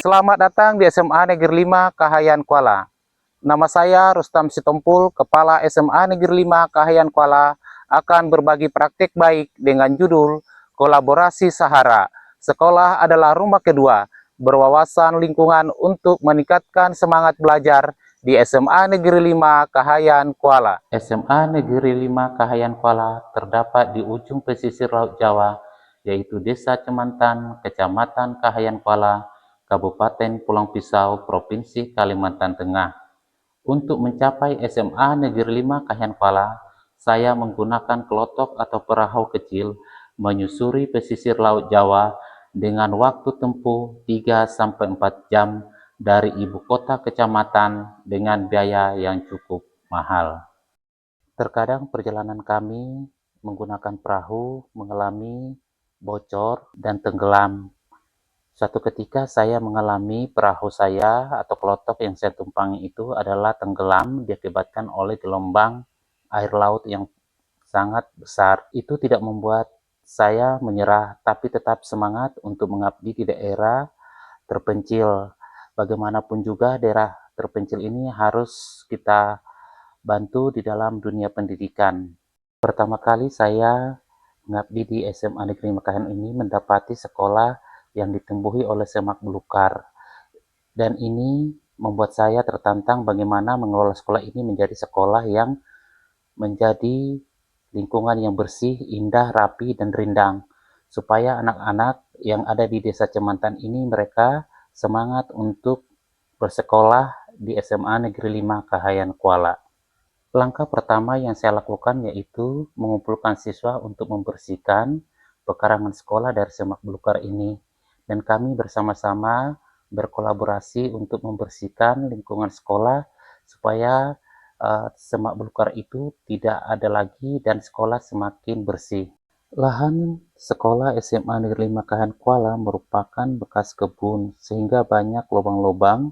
Selamat datang di SMA Negeri 5 Kahayan Kuala. Nama saya Rustam Sitompul, Kepala SMA Negeri 5 Kahayan Kuala, akan berbagi praktik baik dengan judul Kolaborasi Sahara. Sekolah adalah rumah kedua, berwawasan lingkungan untuk meningkatkan semangat belajar di SMA Negeri 5 Kahayan Kuala. SMA Negeri 5 Kahayan Kuala terdapat di ujung pesisir Laut Jawa, yaitu Desa Cemantan, Kecamatan Kahayan Kuala, Kabupaten Pulang Pisau, Provinsi Kalimantan Tengah. Untuk mencapai SMA Negeri 5 Kahayan Kuala, saya menggunakan kelotok atau perahu kecil menyusuri pesisir Laut Jawa dengan waktu tempuh 3-4 jam dari ibu kota kecamatan dengan biaya yang cukup mahal. Terkadang perjalanan kami menggunakan perahu mengalami bocor dan tenggelam. Suatu ketika saya mengalami perahu saya atau kelotok yang saya tumpangi itu adalah tenggelam diakibatkan oleh gelombang air laut yang sangat besar. Itu tidak membuat saya menyerah, tapi tetap semangat untuk mengabdi di daerah terpencil. Bagaimanapun juga daerah terpencil ini harus kita bantu di dalam dunia pendidikan. Pertama kali saya mengabdi di SMA Negeri Makahan ini mendapati sekolah yang ditumbuhi oleh semak belukar, dan ini membuat saya tertantang bagaimana mengelola sekolah ini menjadi sekolah yang menjadi lingkungan yang bersih, indah, rapi, dan rindang, supaya anak-anak yang ada di Desa Cemantan ini mereka semangat untuk bersekolah di SMA Negeri 5 Kahayan Kuala. Langkah pertama yang saya lakukan yaitu mengumpulkan siswa untuk membersihkan pekarangan sekolah dari semak belukar ini, dan kami bersama-sama berkolaborasi untuk membersihkan lingkungan sekolah supaya semak belukar itu tidak ada lagi dan sekolah semakin bersih. Lahan sekolah SMA Negeri 5 Kahayan Kuala merupakan bekas kebun sehingga banyak lubang-lubang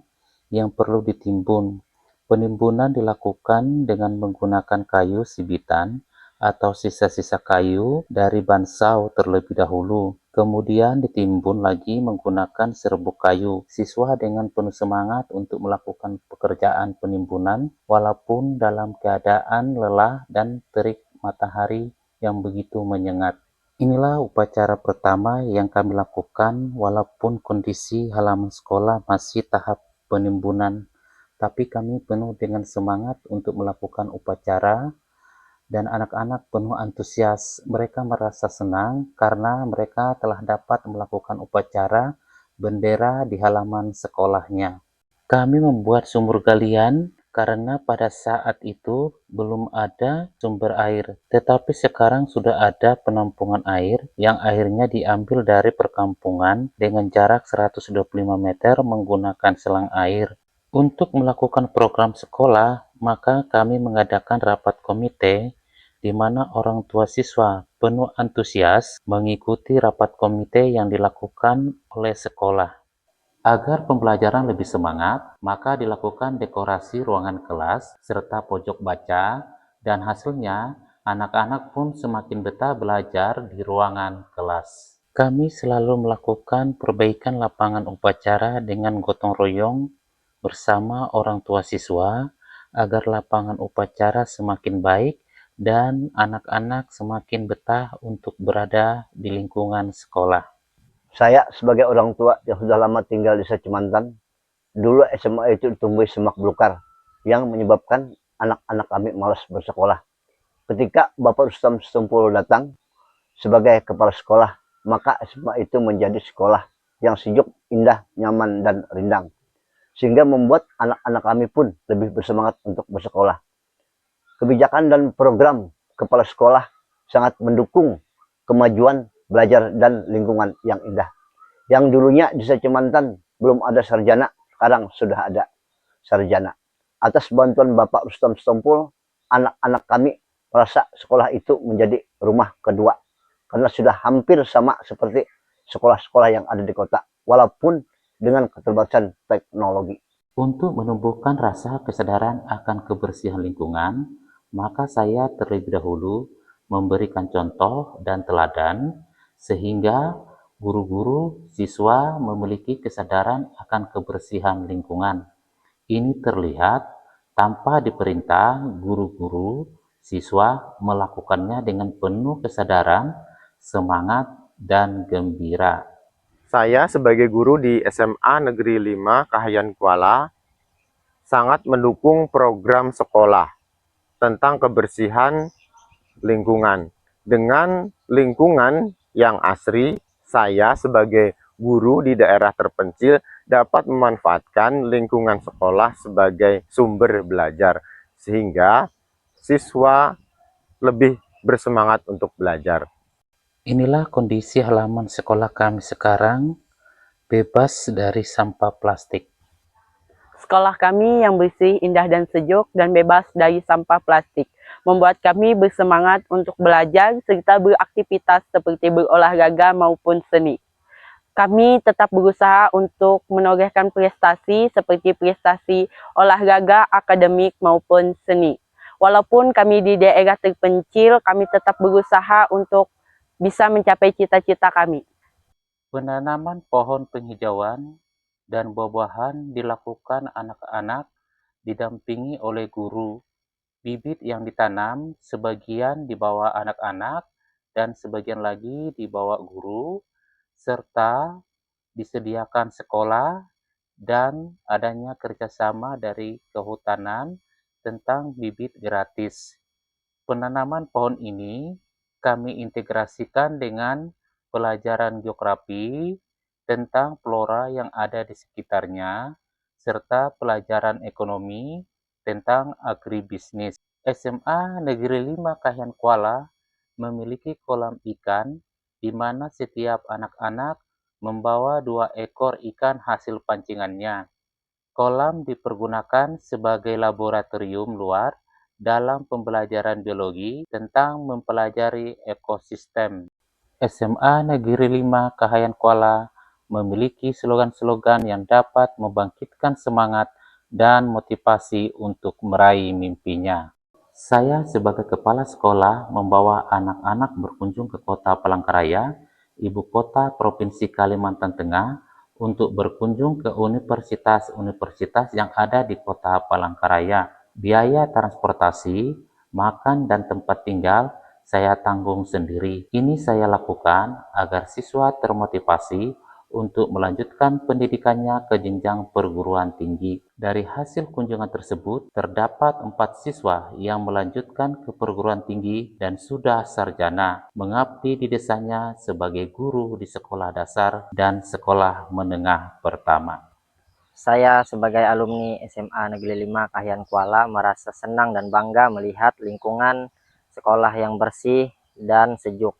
yang perlu ditimbun. Penimbunan dilakukan dengan menggunakan kayu sibitan atau sisa-sisa kayu dari bansau terlebih dahulu. Kemudian ditimbun lagi menggunakan serbuk kayu. Siswa dengan penuh semangat untuk melakukan pekerjaan penimbunan walaupun dalam keadaan lelah dan terik matahari yang begitu menyengat. Inilah upacara pertama yang kami lakukan walaupun kondisi halaman sekolah masih tahap penimbunan, tapi kami penuh dengan semangat untuk melakukan upacara dan anak-anak penuh antusias. Mereka merasa senang karena mereka telah dapat melakukan upacara bendera di halaman sekolahnya. Kami membuat sumur galian karena pada saat itu belum ada sumber air, tetapi sekarang sudah ada penampungan air yang airnya diambil dari perkampungan dengan jarak 125 meter menggunakan selang air. Untuk melakukan program sekolah, maka kami mengadakan rapat komite di mana orang tua siswa penuh antusias mengikuti rapat komite yang dilakukan oleh sekolah. Agar pembelajaran lebih semangat, maka dilakukan dekorasi ruangan kelas serta pojok baca, dan hasilnya anak-anak pun semakin betah belajar di ruangan kelas. Kami selalu melakukan perbaikan lapangan upacara dengan gotong royong bersama orang tua siswa agar lapangan upacara semakin baik dan anak-anak semakin betah untuk berada di lingkungan sekolah. Saya sebagai orang tua yang sudah lama tinggal di Desa Cemantan, dulu SMA itu ditumbuhi semak belukar yang menyebabkan anak-anak kami malas bersekolah. Ketika Bapak Rustam Sitompul datang sebagai kepala sekolah, maka SMA itu menjadi sekolah yang sejuk, indah, nyaman, dan rindang. Sehingga membuat anak-anak kami pun lebih bersemangat untuk bersekolah. Kebijakan dan program kepala sekolah sangat mendukung kemajuan belajar dan lingkungan yang indah. Yang dulunya di Desa Cemantan belum ada sarjana, sekarang sudah ada sarjana. Atas bantuan Bapak Rustam Sitompul, anak-anak kami merasa sekolah itu menjadi rumah kedua. Karena sudah hampir sama seperti sekolah-sekolah yang ada di kota, walaupun dengan keterbatasan teknologi. Untuk menumbuhkan rasa kesadaran akan kebersihan lingkungan, maka saya terlebih dahulu memberikan contoh dan teladan sehingga Guru-guru siswa memiliki kesadaran akan kebersihan lingkungan. Ini terlihat tanpa diperintah, guru-guru siswa melakukannya dengan penuh kesadaran, semangat, dan gembira. Saya sebagai guru di SMA Negeri 5 Kahayan Kuala sangat mendukung program sekolah tentang kebersihan lingkungan. Dengan lingkungan yang asri, saya sebagai guru di daerah terpencil dapat memanfaatkan lingkungan sekolah sebagai sumber belajar, sehingga siswa lebih bersemangat untuk belajar. Inilah kondisi halaman sekolah kami sekarang, bebas dari sampah plastik. Sekolah kami yang bersih, indah dan sejuk dan bebas dari sampah plastik membuat kami bersemangat untuk belajar serta beraktivitas seperti berolahraga maupun seni. Kami tetap berusaha untuk menorehkan prestasi seperti prestasi olahraga, akademik maupun seni. Walaupun kami di daerah terpencil, kami tetap berusaha untuk bisa mencapai cita-cita kami. Penanaman pohon penghijauan dan buah-buahan dilakukan anak-anak didampingi oleh guru. Bibit yang ditanam sebagian dibawa anak-anak dan sebagian lagi dibawa guru, serta disediakan sekolah dan adanya kerjasama dari kehutanan tentang bibit gratis. Penanaman pohon ini kami integrasikan dengan pelajaran geografi tentang flora yang ada di sekitarnya, serta pelajaran ekonomi tentang agribisnis. SMA Negeri 5 Kahian Kuala memiliki kolam ikan di mana setiap anak-anak membawa 2 ekor ikan hasil pancingannya. Kolam dipergunakan sebagai laboratorium luar dalam pembelajaran biologi tentang mempelajari ekosistem. SMA Negeri 5 Kahayan Kuala memiliki slogan-slogan yang dapat membangkitkan semangat dan motivasi untuk meraih mimpinya. Saya sebagai kepala sekolah membawa anak-anak berkunjung ke kota Palangkaraya, ibu kota Provinsi Kalimantan Tengah, untuk berkunjung ke universitas-universitas yang ada di kota Palangkaraya. Biaya transportasi, makan, dan tempat tinggal saya tanggung sendiri. Ini saya lakukan agar siswa termotivasi untuk melanjutkan pendidikannya ke jenjang perguruan tinggi. Dari hasil kunjungan tersebut, terdapat 4 siswa yang melanjutkan ke perguruan tinggi dan sudah sarjana, mengabdi di desanya sebagai guru di sekolah dasar dan sekolah menengah pertama. Saya sebagai alumni SMA Negeri 5 Kahian Kuala merasa senang dan bangga melihat lingkungan sekolah yang bersih dan sejuk.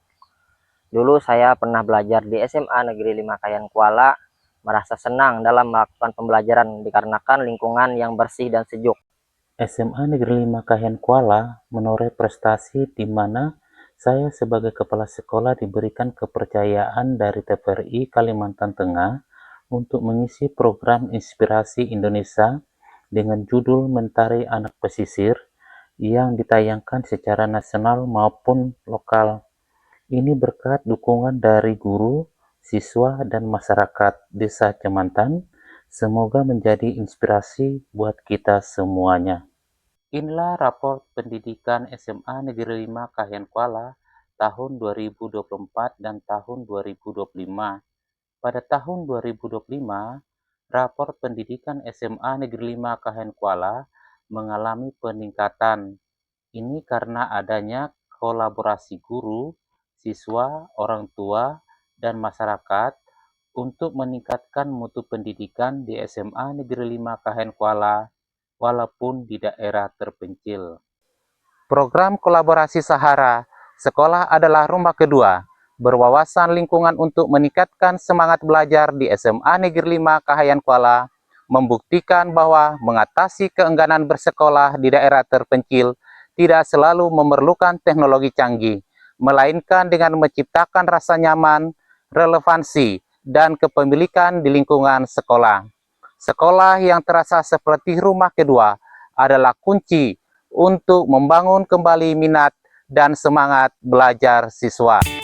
Dulu saya pernah belajar di SMA Negeri 5 Kahian Kuala, merasa senang dalam melakukan pembelajaran dikarenakan lingkungan yang bersih dan sejuk. SMA Negeri 5 Kahian Kuala menoreh prestasi di mana saya sebagai kepala sekolah diberikan kepercayaan dari TVRI Kalimantan Tengah untuk mengisi program Inspirasi Indonesia dengan judul Mentari Anak Pesisir yang ditayangkan secara nasional maupun lokal. Ini berkat dukungan dari guru, siswa, dan masyarakat Desa Cemantan. Semoga menjadi inspirasi buat kita semuanya. Inilah raport pendidikan SMA Negeri 5 Kahian Kuala tahun 2024 dan tahun 2025. Pada tahun 2025, raport pendidikan SMA Negeri 5 Kahian Kuala mengalami peningkatan. Ini karena adanya kolaborasi guru, siswa, orang tua, dan masyarakat untuk meningkatkan mutu pendidikan di SMA Negeri 5 Kahian Kuala walaupun di daerah terpencil. Program kolaborasi Sahara, sekolah adalah rumah kedua, berwawasan lingkungan untuk meningkatkan semangat belajar di SMA Negeri 5 Kahayan Kuala, membuktikan bahwa mengatasi keengganan bersekolah di daerah terpencil tidak selalu memerlukan teknologi canggih, melainkan dengan menciptakan rasa nyaman, relevansi, dan kepemilikan di lingkungan sekolah. Sekolah yang terasa seperti rumah kedua adalah kunci untuk membangun kembali minat dan semangat belajar siswa.